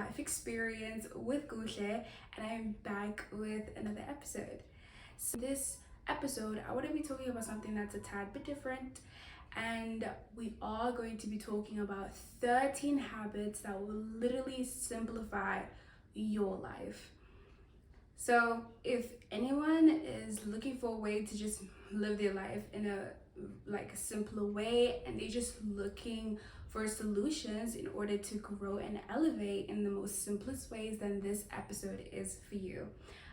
life experience with Gushe, and I'm back with another episode. So this episode, I want to be talking about something that's a tad bit different, and we are going to be talking about 13 habits that will literally simplify your life. So if anyone is looking for a way to just live their life in a simpler way, and they're just looking for solutions in order to grow and elevate in the most simplest ways, then this episode is for you.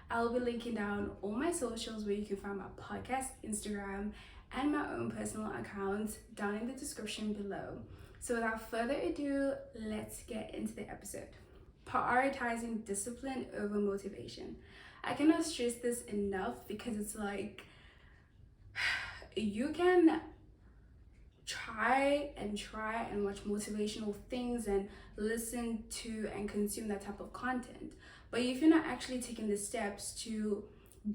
I'll be linking down all my socials where you can find my podcast, Instagram, and my own personal accounts down in the description below. So without further ado, let's get into the episode. Prioritizing discipline over motivation. I cannot stress this enough because it's like you can try and watch motivational things and listen to and consume that type of content, but if you're not actually taking the steps to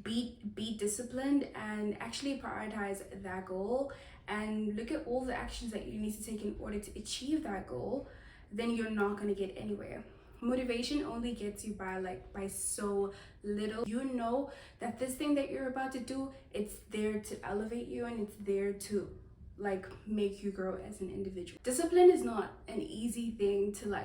be disciplined and actually prioritize that goal and look at all the actions that you need to take in order to achieve that goal, then you're not going to get anywhere. Motivation only gets you by so little. You know that this thing that you're about to do, it's there to elevate you and it's there to make you grow as an individual. Discipline is not an easy thing to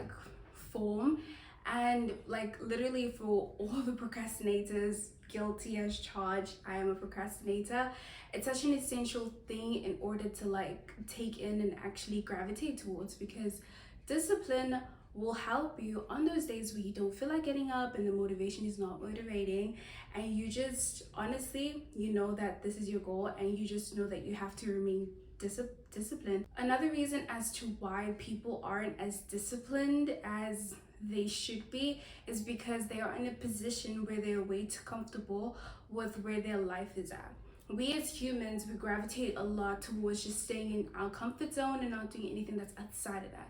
form, and literally for all the procrastinators, guilty as charged, I am a procrastinator. It's such an essential thing in order to take in and actually gravitate towards, because discipline will help you on those days where you don't feel like getting up and the motivation is not motivating, and you just honestly, you know that this is your goal and you just know that you have to remain disciplined. Another reason as to why people aren't as disciplined as they should be is because they are in a position where they're way too comfortable with where their life is at. We as humans, we gravitate a lot towards just staying in our comfort zone and not doing anything that's outside of that.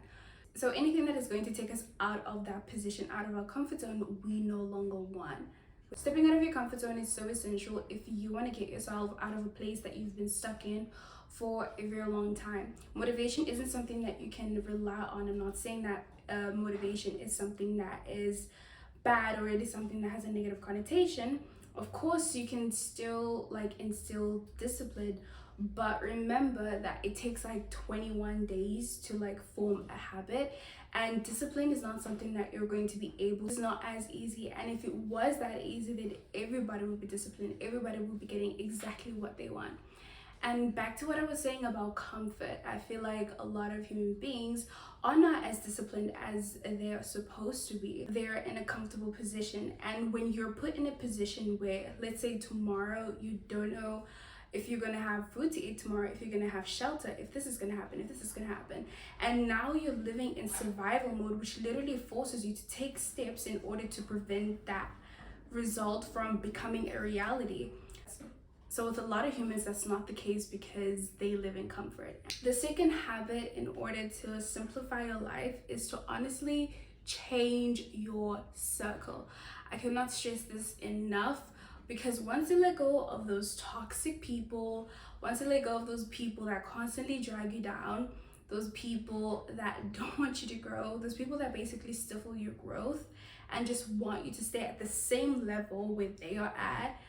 So anything that is going to take us out of that position, out of our comfort zone, we no longer want. Stepping out of your comfort zone is so essential if you want to get yourself out of a place that you've been stuck in for a very long time. Motivation isn't something that you can rely on. I'm not saying that motivation is something that is bad or it is something that has a negative connotation. Of course, you can still instill discipline, but remember that it takes 21 days to form a habit, and discipline is not something that you're going to be able. It's not as easy, and if it was that easy, then everybody would be disciplined, everybody would be getting exactly what they want. And back to what I was saying about comfort, I feel like a lot of human beings are not as disciplined as they're supposed to be. They're in a comfortable position, and when you're put in a position where, let's say tomorrow, you don't know if you're gonna have food to eat tomorrow, if you're gonna have shelter, if this is gonna happen, if this is gonna happen, and now you're living in survival mode, which literally forces you to take steps in order to prevent that result from becoming a reality. So with a lot of humans, that's not the case because they live in comfort. The second habit in order to simplify your life is to honestly change your circle. I cannot stress this enough, because once you let go of those toxic people, once you let go of those people that constantly drag you down, those people that don't want you to grow, those people that basically stifle your growth and just want you to stay at the same level where they are at,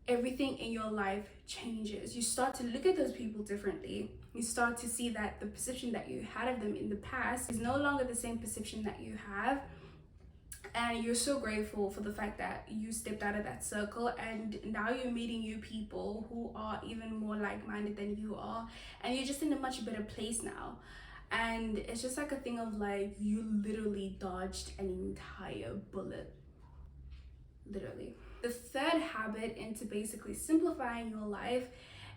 everything in your life changes. You start to look at those people differently. You start to see that the perception that you had of them in the past is no longer the same perception that you have, and you're so grateful for the fact that you stepped out of that circle, and now you're meeting new people who are even more like-minded than you are, and you're just in a much better place now. And it's just a thing of you literally dodged an entire bullet, literally. The third habit into basically simplifying your life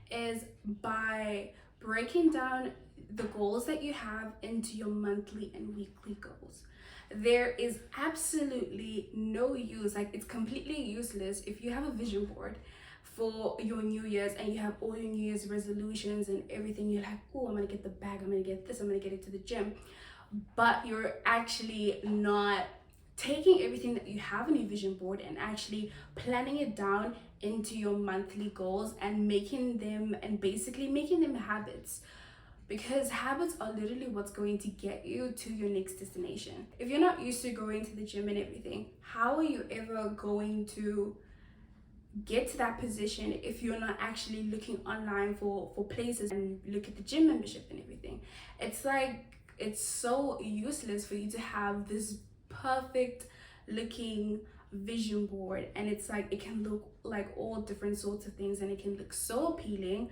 is by breaking down the goals that you have into your monthly and weekly goals. There is absolutely no use, it's completely useless if you have a vision board for your New Year's and you have all your New Year's resolutions and everything. You're like, oh, I'm gonna get the bag, I'm gonna get this, I'm gonna get it to the gym, but you're actually not taking everything that you have on your vision board and actually planning it down into your monthly goals and making them habits. because habits are literally what's going to get you to your next destination. If you're not used to going to the gym and everything, how are you ever going to get to that position if you're not actually looking online for places and look at the gym membership and everything? It's like, it's so useless for you to have this perfect looking vision board, and it's like it can look like all different sorts of things and it can look so appealing,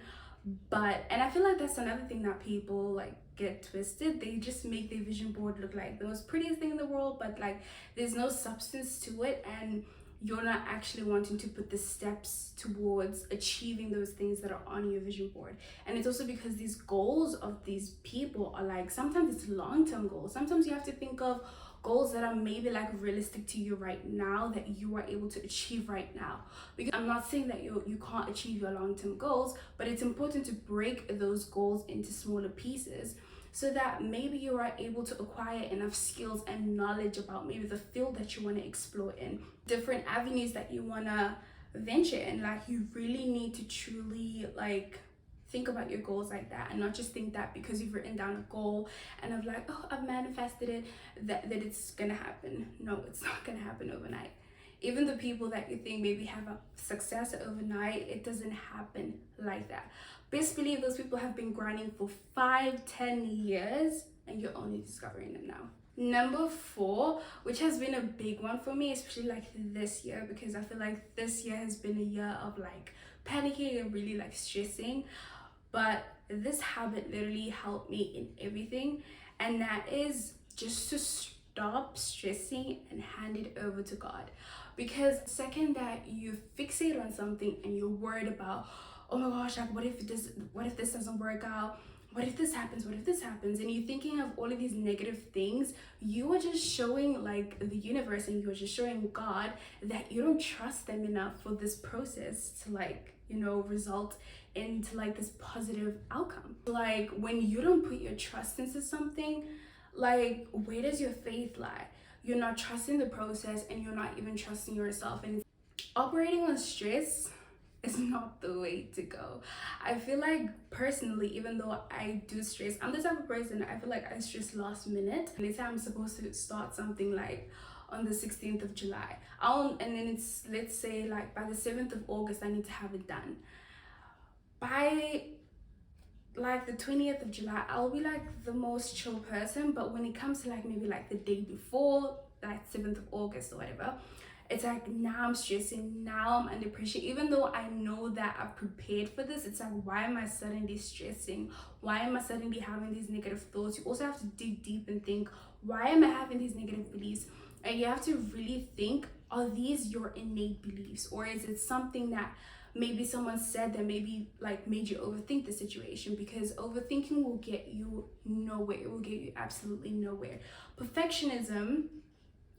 but and I feel like that's another thing that people like get twisted. They just make their vision board look like the most prettiest thing in the world, but like there's no substance to it, and you're not actually wanting to put the steps towards achieving those things that are on your vision board. And it's also because these goals of these people are like, sometimes it's long-term goals. Sometimes you have to think of goals that are maybe like realistic to you right now, that you are able to achieve right now. Because I'm not saying that you can't achieve your long-term goals, but it's important to break those goals into smaller pieces, so that maybe you are able to acquire enough skills and knowledge about maybe the field that you want to explore in, different avenues that you want to venture in. Like, you really need to truly like think about your goals like that, and not just think that because you've written down a goal and of like, oh, I've manifested it, that it's gonna happen. No, it's not gonna happen overnight. Even the people that you think maybe have a success overnight, it doesn't happen like that. Best believe those people have been grinding for 5-10 years and you're only discovering them now. Number 4, which has been a big one for me, especially like this year, because I feel like this year has been a year of like panicking and really like stressing, but this habit literally helped me in everything, and that is just to stop stressing and hand it over to God. Because the second that you fixate on something and you're worried about, oh my gosh, like what if this doesn't work out, what if this happens, what if this happens, and you're thinking of all of these negative things, you are just showing like the universe, and you're just showing God that you don't trust them enough for this process to like, you know, result into like this positive outcome. Like, when you don't put your trust into something, like, where does your faith lie? You're not trusting the process, and you're not even trusting yourself. And operating on stress is not the way to go. I feel like personally, even though I do stress, I'm the type of person, I feel like I stress last minute. Let's say I'm supposed to start something like on the 16th of July. And then it's, let's say like by the 7th of August, I need to have it done. By like the 20th of July, I'll be like the most chill person, but when it comes to like maybe like the day before, like 7th of August or whatever, it's like now I'm stressing, now I'm under pressure. Even though I know that I've prepared for this, it's like, why am I suddenly stressing? Why am I suddenly having these negative thoughts? You also have to dig deep and think, why am I having these negative beliefs? And you have to really think, are these your innate beliefs, or is it something that maybe someone said that maybe like made you overthink the situation? Because overthinking will get you nowhere. It will get you absolutely nowhere. Perfectionism,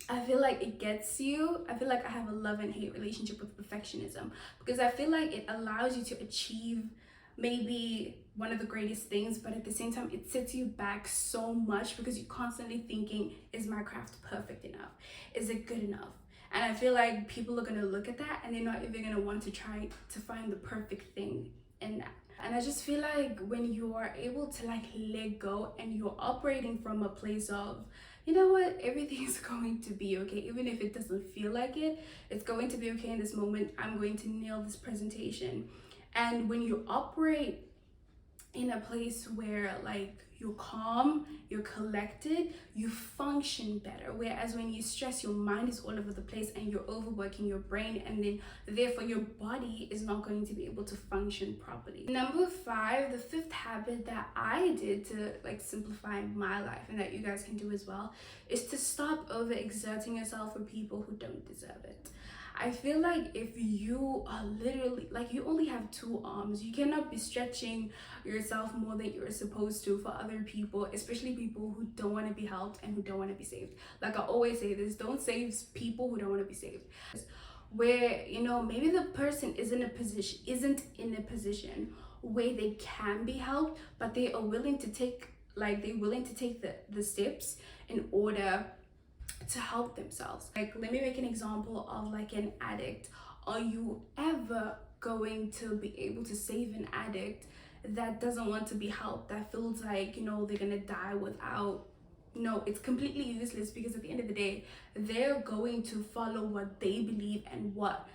I feel like it gets you. I feel like I have a love and hate relationship with perfectionism, because I feel like it allows you to achieve maybe one of the greatest things, but at the same time it sets you back so much, because you're constantly thinking, is my craft perfect enough? Is it good enough? And I feel like people are going to look at that and they're not even going to want to try to find the perfect thing in that. And I just feel like when you are able to like let go and you're operating from a place of, you know what, everything is going to be okay. Even if it doesn't feel like it, it's going to be okay in this moment. I'm going to nail this presentation. And when you operate in a place where like you're calm, you're collected, you function better. Whereas when you stress, your mind is all over the place and you're overworking your brain, and then therefore your body is not going to be able to function properly. Number 5, the 5th habit that I did to like simplify my life, and that you guys can do as well, is to stop overexerting yourself for people who don't deserve it. I feel like if you are literally like, you only have 2 arms, you cannot be stretching yourself more than you're supposed to for other people, especially people who don't want to be helped and who don't want to be saved. Like I always say this, don't save people who don't want to be saved. Where, you know, maybe the person isn't in a position where they can be helped, but they are willing to take the steps in order to help themselves. Like, let me make an example of like an addict. Are you ever going to be able to save an addict that doesn't want to be helped, that feels like, you know, they're gonna die without, no, it's completely useless, because at the end of the day, they're going to follow what they believe and what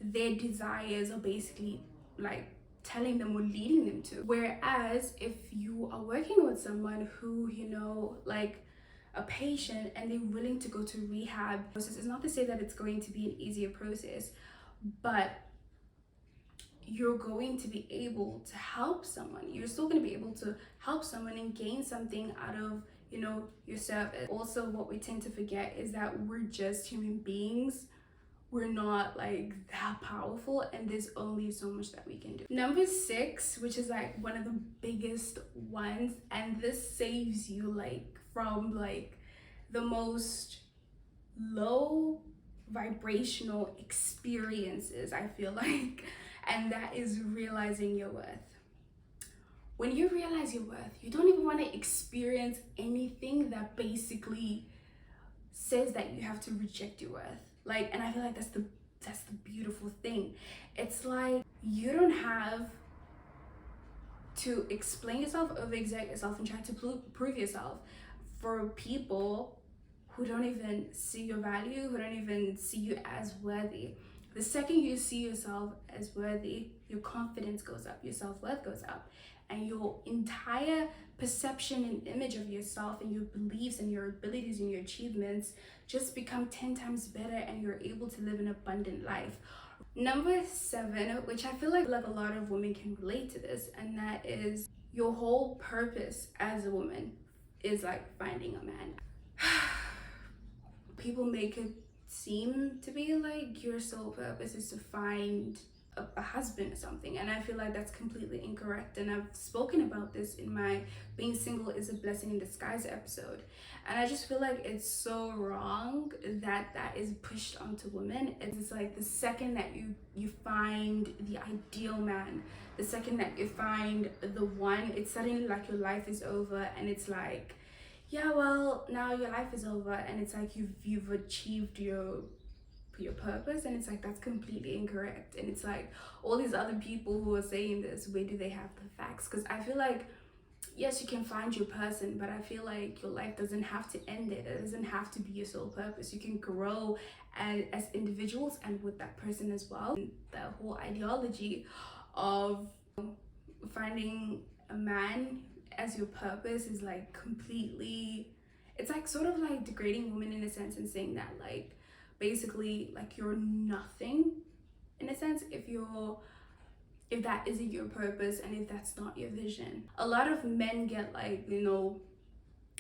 their desires are basically like telling them or leading them to. Whereas if you are working with someone who, you know, like a patient, and they're willing to go to rehab process, it's not to say that it's going to be an easier process, but you're going to be able to help someone. You're still going to be able to help someone and gain something out of, you know, your service. Also, what we tend to forget is that we're just human beings. We're not like that powerful, and there's only so much that we can do. Number 6, which is like one of the biggest ones, and this saves you like from like the most low vibrational experiences, I feel like, and that is realizing your worth. When you realize your worth, you don't even want to experience anything that basically says that you have to reject your worth. Like, and I feel like that's the beautiful thing. It's like you don't have to explain yourself, overexert yourself, and try to prove yourself for people who don't even see your value, who don't even see you as worthy. The second you see yourself as worthy, your confidence goes up, your self-worth goes up, and your entire perception and image of yourself and your beliefs and your abilities and your achievements just become 10 times better, and you're able to live an abundant life. Number 7, which I feel like a lot of women can relate to this, and that is your whole purpose as a woman is like finding a man. People make it seem to be like your sole purpose is to find a husband or something, and I feel like that's completely incorrect. And I've spoken about this in my Being Single is a Blessing in Disguise episode, and I just feel like it's so wrong that that is pushed onto women. It's like the second that you find the ideal man, the second that you find the one, it's suddenly like your life is over, and it's like, yeah, well, now your life is over, and it's like you've achieved your purpose, and it's like that's completely incorrect. And it's like all these other people who are saying this, where do they have the facts? Because I feel like, yes, you can find your person, but I feel like your life doesn't have to end it. It doesn't have to be your sole purpose. You can grow as individuals and with that person as well. The whole ideology of finding a man as your purpose is like completely, it's like sort of like degrading women in a sense, and saying that like basically like you're nothing in a sense if that isn't your purpose and if that's not your vision. A lot of men get like, you know,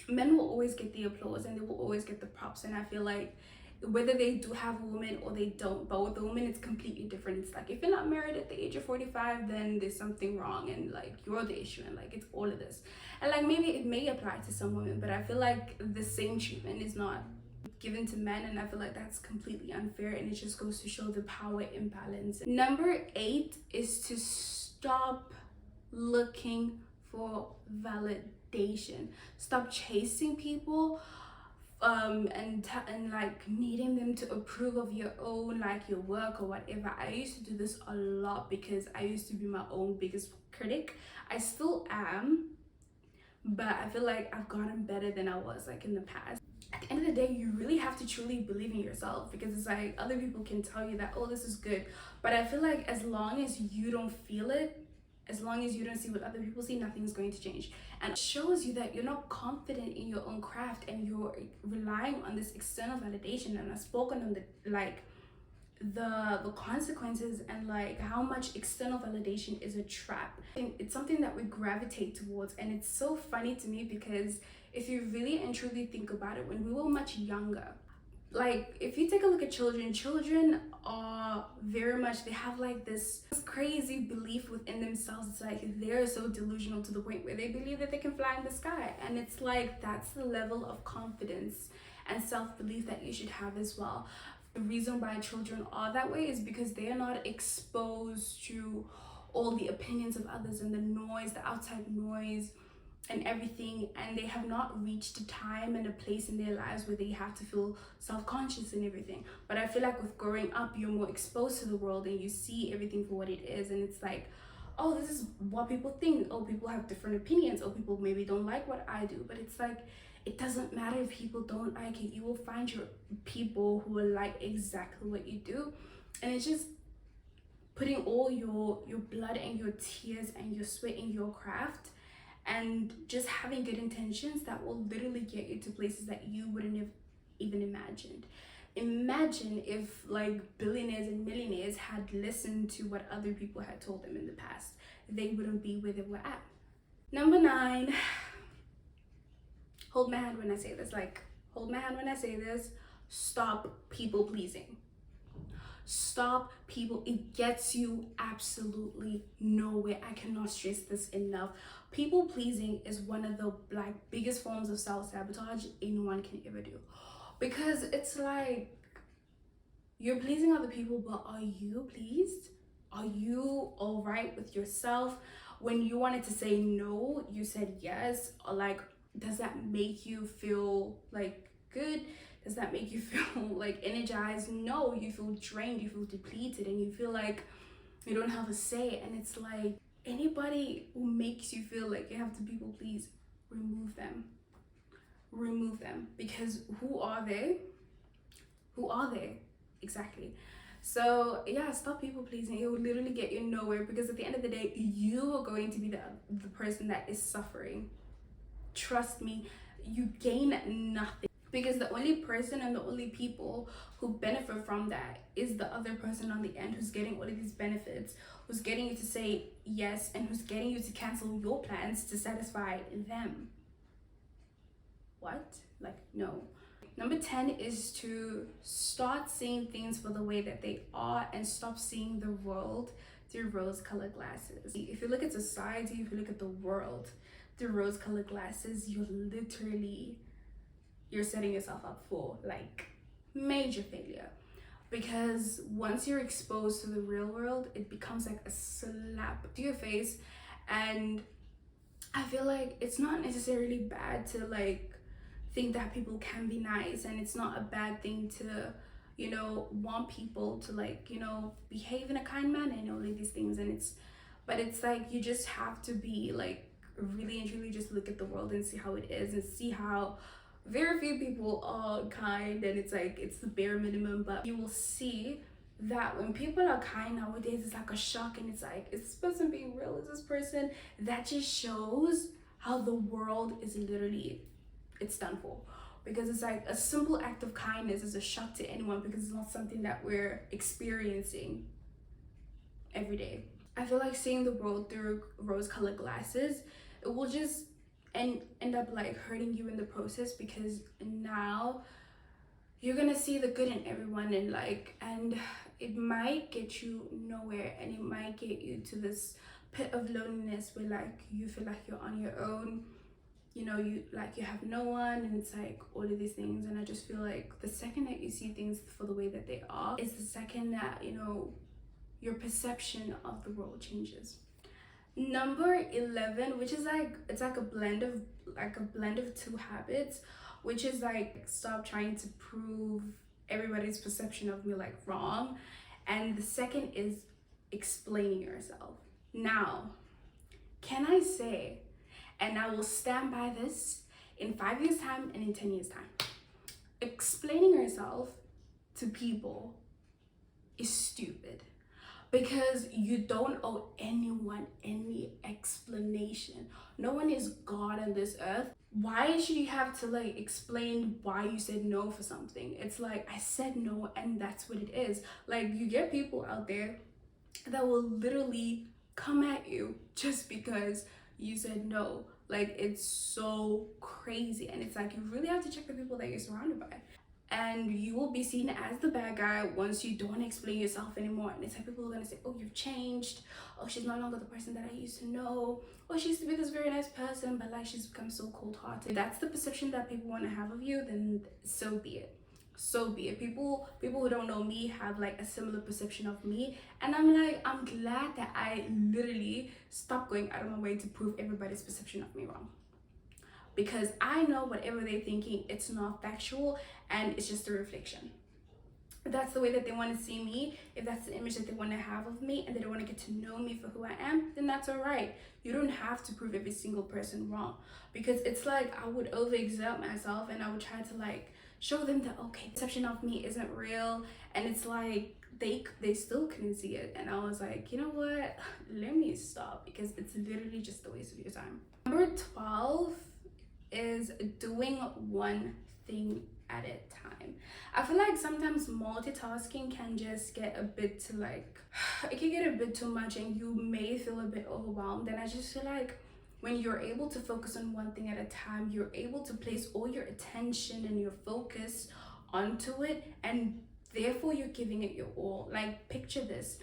men will always get the applause and they will always get the props, and I feel like whether they do have a woman or they don't, but with a woman it's completely different. It's like if you're not married at the age of 45, then there's something wrong, and like you're the issue, and like it's all of this. And like maybe it may apply to some women, but I feel like the same treatment is not given to men, and I feel like that's completely unfair, and it just goes to show the power imbalance. Number 8 is to stop looking for validation. Stop chasing people and like needing them to approve of your own, like your work or whatever. I used to do this a lot because I used to be my own biggest critic. I still am, but I feel like I've gotten better than I was like in the past. At the end of the day, you really have to truly believe in yourself, because it's like other people can tell you that, oh, this is good, but I feel like as long as you don't feel it, as long as you don't see what other people see, nothing's going to change. And it shows you that you're not confident in your own craft, and you're relying on this external validation. And I've spoken on the consequences, and like how much external validation is a trap. And it's something that we gravitate towards, and it's so funny to me because if you really and truly think about it, when we were much younger, like if you take a look at children are very much, they have like this crazy belief within themselves. It's like they're so delusional to the point where they believe that they can fly in the sky, and it's like that's the level of confidence and self-belief that you should have as well. The reason why children are that way is because they are not exposed to all the opinions of others and the noise, the outside noise and everything, and they have not reached a time and a place in their lives where they have to feel self-conscious and everything. But I feel like with growing up, you're more exposed to the world and you see everything for what it is, and it's like, oh, this is what people think. Oh, people have different opinions. Oh, people maybe don't like what I do. But it's like, it doesn't matter if people don't like it. You will find your people who will like exactly what you do. And it's just putting all your blood and your tears and your sweat in your craft, and just having good intentions that will literally get you to places that you wouldn't have even imagined. Imagine if like billionaires and millionaires had listened to what other people had told them in the past. They wouldn't be where they were at. Number 9, hold my hand when I say this. Like, hold my hand when I say this. Stop people pleasing. Stop people. It gets you absolutely nowhere. I cannot stress this enough. People pleasing is one of the like biggest forms of self-sabotage anyone can ever do, because it's like you're pleasing other people, but are you pleased? Are you all right with yourself? When you wanted to say no, you said yes. Or like, does that make you feel like good? Does that make you feel like energized? No, you feel drained, you feel depleted, and you feel like you don't have a say. And it's like, anybody who makes you feel like you have to people please, remove them. Remove them. Because who are they? Who are they? Exactly. So yeah, stop people pleasing. It will literally get you nowhere, because at the end of the day, you are going to be the person that is suffering. Trust me, you gain nothing, because the only person and the only people who benefit from that is the other person on the end, who's getting all of these benefits, who's getting you to say yes, and who's getting you to cancel your plans to satisfy them. What? Like, no. Number 10 is to start seeing things for the way that they are, and stop seeing the world through rose-colored glasses. If you look at society, if you look at the world through rose-colored glasses, you're setting yourself up for like major failure. Because once you're exposed to the real world, it becomes like a slap to your face. And I feel like it's not necessarily bad to like think that people can be nice, and it's not a bad thing to, you know, want people to like, you know, behave in a kind manner and all of these things. And it's like, you just have to be like really and truly just look at the world and see how it is, and see how very few people are kind, and it's like, it's the bare minimum. But you will see that when people are kind nowadays, it's like a shock, and it's like, is this person being real? Is this person? That just shows how the world is literally, it's done for. Because it's like, a simple act of kindness is a shock to anyone, because it's not something that we're experiencing every day. I feel like seeing the world through rose-colored glasses, it will just end up like hurting you in the process, because now you're gonna see the good in everyone, and it might get you nowhere, and it might get you to this pit of loneliness where like you feel like you're on your own, you know, you have no one, and it's like all of these things. And I just feel like the second that you see things for the way that they are is the second that, you know, your perception of the world changes. Number 11, which is like, it's like a blend of two habits, which is like, stop trying to prove everybody's perception of me like wrong. And the second is explaining yourself. Now, can I say, and I will stand by this in 5 years time and in 10 years time, explaining yourself to people is stupid. Because you don't owe anyone any explanation. No one is God on this earth. Why should you have to like explain why you said no for something? It's like, I said no, and that's what it is. Like, you get people out there that will literally come at you just because you said no. Like, it's so crazy. And it's like, you really have to check the people that you're surrounded by. And you will be seen as the bad guy once you don't explain yourself anymore. And it's like, people are gonna say, oh, you've changed. Oh, she's no longer the person that I used to know. Oh, she used to be this very nice person, but like, she's become so cold-hearted. If that's the perception that people want to have of you, then so be it. So be it. People who don't know me have like a similar perception of me, and I'm like, I'm glad that I literally stopped going out of my way to prove everybody's perception of me wrong. Because I know whatever they're thinking, it's not factual, and it's just a reflection. if that's the way that they want to see me, if that's the image that they want to have of me, and they don't want to get to know me for who I am, then that's all right. You don't have to prove every single person wrong, because it's like I would overexert myself and I would try to like show them that, okay, perception of me isn't real, and it's like they still couldn't see it. And I was like, you know what, let me stop, because it's literally just a waste of your time. Number 12 is doing one thing at a time. I feel like sometimes multitasking can just get a bit to like, it can get a bit too much and you may feel a bit overwhelmed. And I just feel like when you're able to focus on one thing at a time, you're able to place all your attention and your focus onto it, and therefore you're giving it your all. Like, picture this.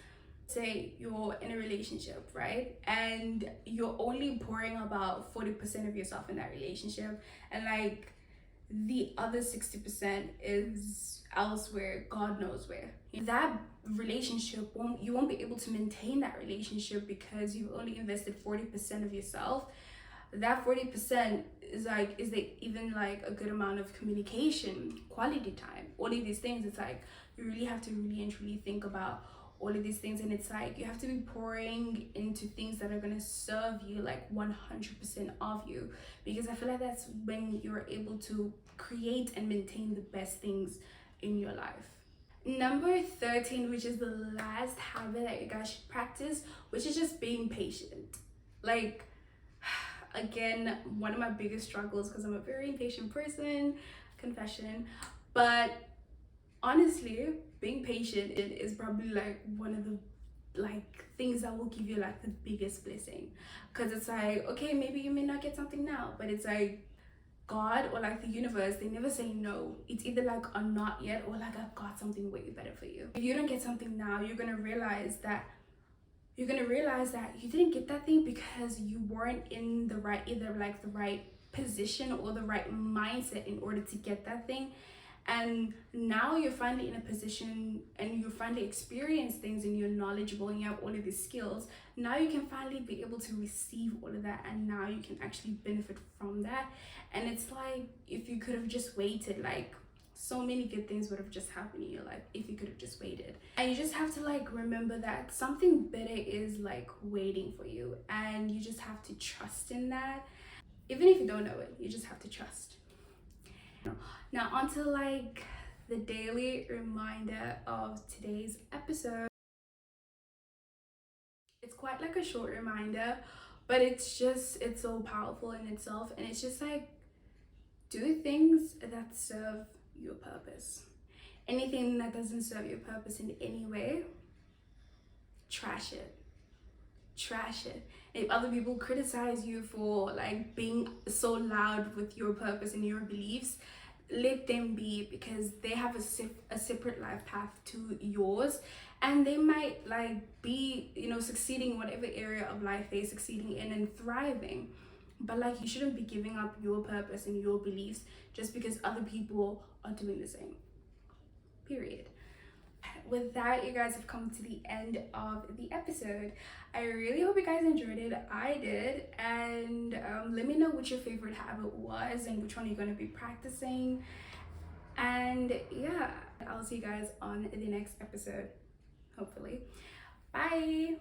Say you're in a relationship, right? And you're only pouring about 40% of yourself in that relationship, and like the other 60% is elsewhere, God knows where. That relationship you won't be able to maintain that relationship because you've only invested 40% of yourself. That 40% is like, is there even like a good amount of communication, quality time, all of these things? It's like you really have to really and truly think about all of these things, and it's like you have to be pouring into things that are going to serve you like 100% of you, because I feel like that's when you're able to create and maintain the best things in your life. Number 13, which is the last habit that you guys should practice, which is just being patient. Like, again, one of my biggest struggles, because I'm a very impatient person, confession, but honestly, being patient is probably like one of the like things that will give you like the biggest blessing, because it's like, okay, maybe you may not get something now, but it's like God or like the universe, they never say no. It's either like a not yet, or like I've got something way better for you. If you don't get something now, you're gonna realize that you didn't get that thing because you weren't in the right, either like the right position or the right mindset in order to get that thing. And now you're finally in a position and you finally experience things and you're knowledgeable and you have all of these skills. Now you can finally be able to receive all of that, and now you can actually benefit from that. And it's like, if you could have just waited, like so many good things would have just happened in your life if you could have just waited. And you just have to like remember that something better is like waiting for you, and you just have to trust in that. Even if you don't know it, you just have to trust. Now onto like the daily reminder of today's episode. It's quite like a short reminder, but it's so powerful in itself, and it's just like, do things that serve your purpose. Anything that doesn't serve your purpose in any way, trash it. If other people criticize you for like being so loud with your purpose and your beliefs, let them be, because they have a separate life path to yours, and they might like be, you know, succeeding in whatever area of life they're succeeding in and thriving. But like, you shouldn't be giving up your purpose and your beliefs just because other people are doing the same, period. With that, you guys have come to the end of the episode. I really hope you guys enjoyed it. I did. And let me know what your favorite habit was and which one you're going to be practicing. And yeah, I'll see you guys on the next episode, hopefully. Bye.